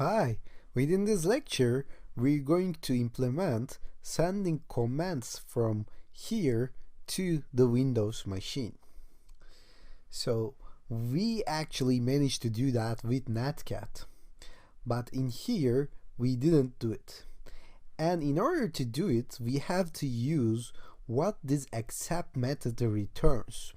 Hi, within this lecture, we're going to implement sending commands from here to the Windows machine. So we actually managed to do that with netcat, but in here we didn't do it. And in order to do it, we have to use what this accept method returns.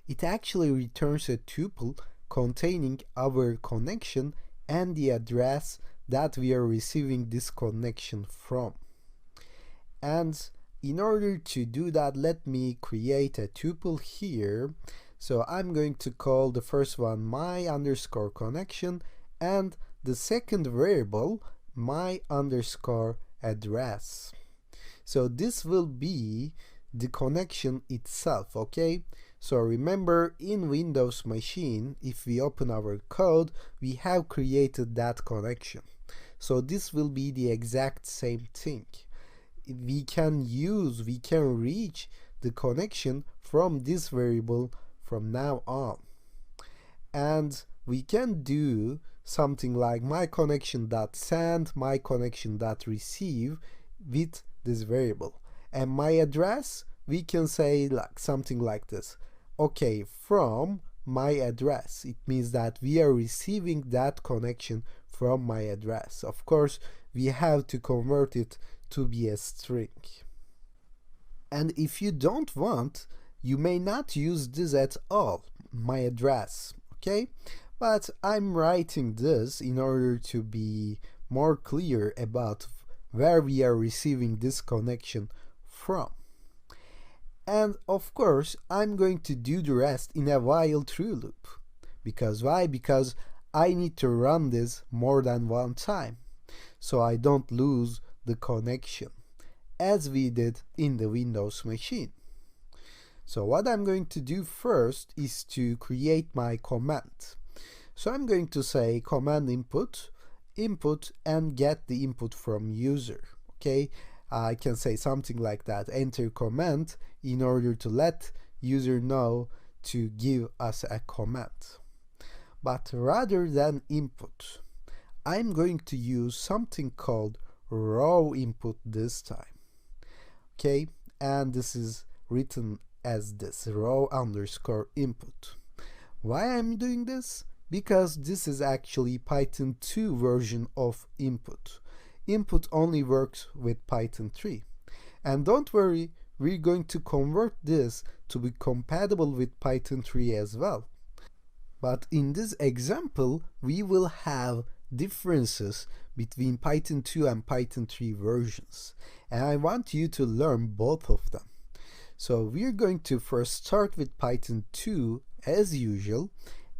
It actually returns a tuple containing our connection and the address that we are receiving this connection from. And in order to do that, let me create a tuple here. So I'm going to call the first one my underscore connection and the second variable my underscore address. So this will be the connection itself, okay? So remember, in Windows machine, if we open our code, we have created that connection. So this will be the exact same thing. We can reach the connection from this variable from now on. And we can do something like my connection.send, my connection.receive with this variable. And my address, we can say like something like this. Okay, from my address. It means that we are receiving that connection from my address. Of course, we have to convert it to be a string. And if you don't want, you may not use this at all, my address, okay? But I'm writing this in order to be more clear about where we are receiving this connection from. And of course, I'm going to do the rest in a while true loop. Because why? Because I need to run this more than one time, so I don't lose the connection, as we did in the Windows machine. So what I'm going to do first is to create my command. So I'm going to say command input, and get the input from user, okay? I can say something like that, enter command, in order to let user know to give us a command. But rather than input, I'm going to use something called raw input this time, okay? And this is written as this, raw underscore input. Why I'm doing this? Because this is actually Python 2 version of input. Input only works with Python 3. And don't worry, we're going to convert this to be compatible with Python 3 as well. But in this example, we will have differences between Python 2 and Python 3 versions. And I want you to learn both of them. So we're going to first start with Python 2 as usual,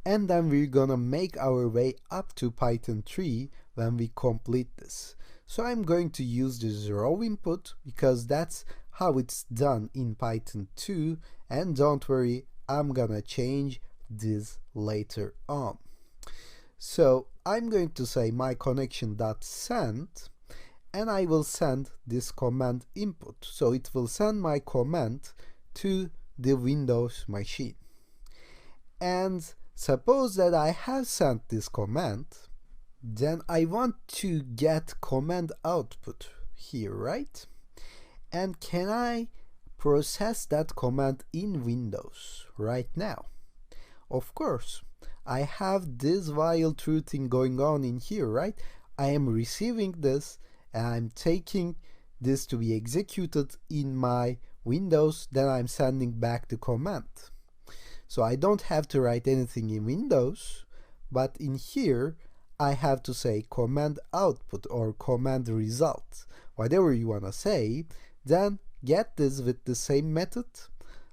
and then we're gonna make our way up to Python 3 when we complete this. So I'm going to use this raw input because that's how it's done in Python 2, and don't worry, I'm gonna change this later on. So I'm going to say my connection.send, and I will send this command input. So it will send my command to the Windows machine. And suppose that I have sent this command, then I want to get command output here, right? And can I process that command in Windows right now? Of course, I have this while true thing going on in here, right? I am receiving this and I'm taking this to be executed in my Windows, then I'm sending back the command. So I don't have to write anything in Windows, but in here I have to say command output or command result, whatever you want to say, then get this with the same method,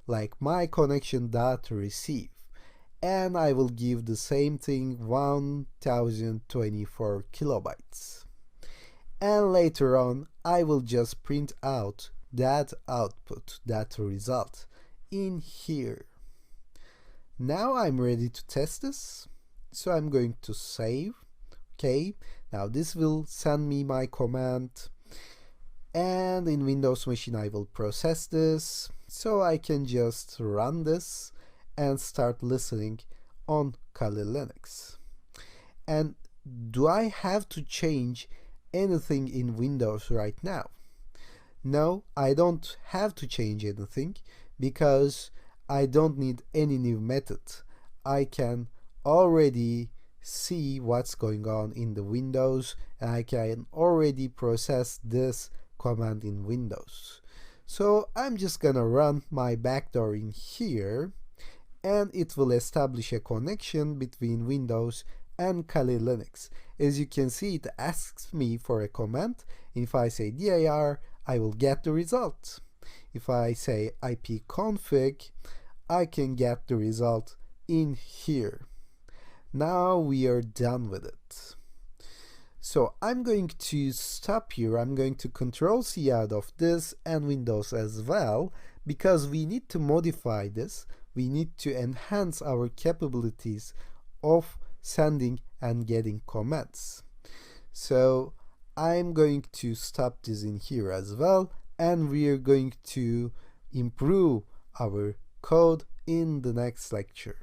like my connection.receive. And I will give the same thing 1024 kilobytes. And later on, I will just print out that output, that result, in here. Now I'm ready to test this, so I'm going to save. Okay, now this will send me my command, and in Windows machine I will process this, so I can just run this and start listening on Kali Linux. And do I have to change anything in Windows right now? No, I don't have to change anything because I don't need any new method. I can already see what's going on in the Windows, and I can already process this command in Windows. So I'm just gonna run my backdoor in here, and it will establish a connection between Windows and Kali Linux. As you can see, it asks me for a command. If I say dir, I will get the result. If I say ipconfig, I can get the result in here. Now we are done with it. So I'm going to stop here. I'm going to Control C out of this and Windows as well, because we need to modify this. We need to enhance our capabilities of sending and getting commands. So I'm going to stop this in here as well, and we are going to improve our code in the next lecture.